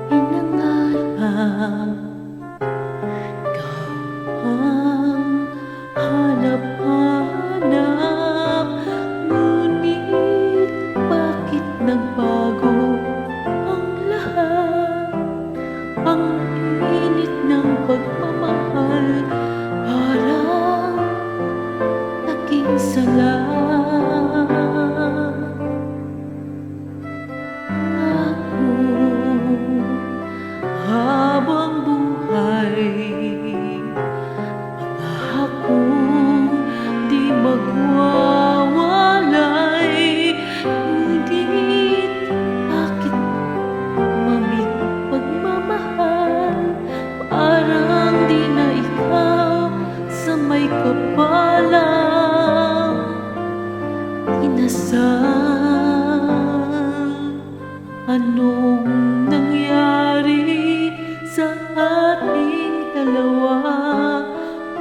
hinangarap, ikaw ang hanap-hanap. Ngunit bakit nagbago ang lahat? Ang init ng pagmamahal parang naging sala. Habang buhay, pangakong di magwawalay. Ngunit bakit mamig pagmamahal? Parang di na ikaw sa may kapalang inasal. Anong nangyari sa ating dalawa?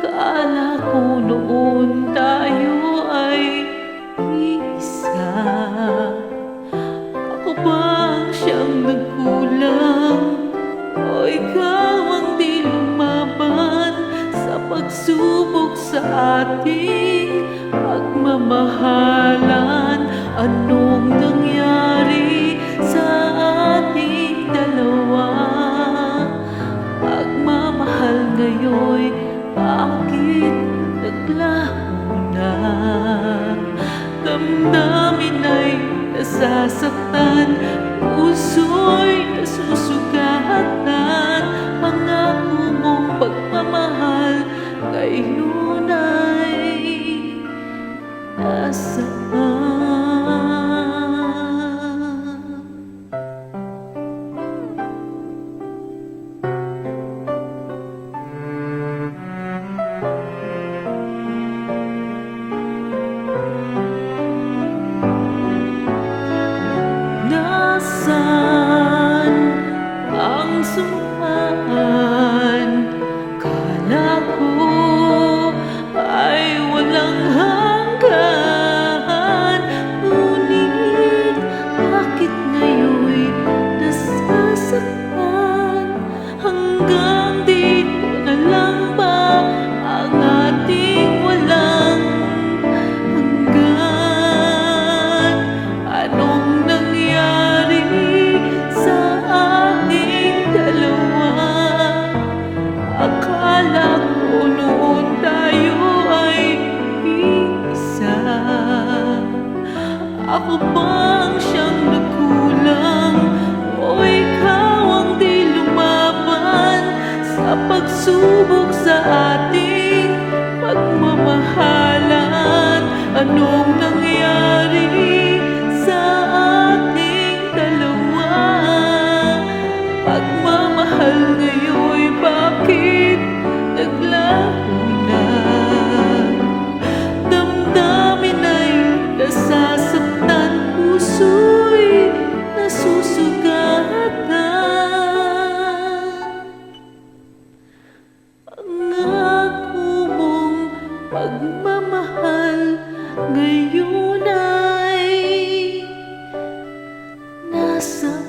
Akala ko noon tayo ay iisa. Ako ba ang siyang nagkulang, o ikaw ang di lumaban sa pagsubok sa ating pagmamahalan? Anong nangyari sa ating dalawa? Pagmamahal ngayon'y bakit naglaho na? Damdamin ay nasasaktan, puso'y nasusugatan. Pangako mong pagmamahal ngayon ay nasaan? Nasaan ang sumpaan? Kala ko ay walang hanggan. Ngunit bakit ngayon'y nasasaktan? Hanggang dito na lang ba ang ating walang hanggan? Anong nangyari sa ating dalawa? Akala ko noon tayo ay iisa. Ako ba ang siyang nagkulang, o ikaw ang di lumaban sa pagsubok sa ating pagmamahalan? Anong nangyari sa ating dalawa? Pagmamahal ngayon'y bakit naglaho na? Damdamin ay nasasaktan, puso'y nasusugatan. Pangako mong pagmamahal ngayon ay nasa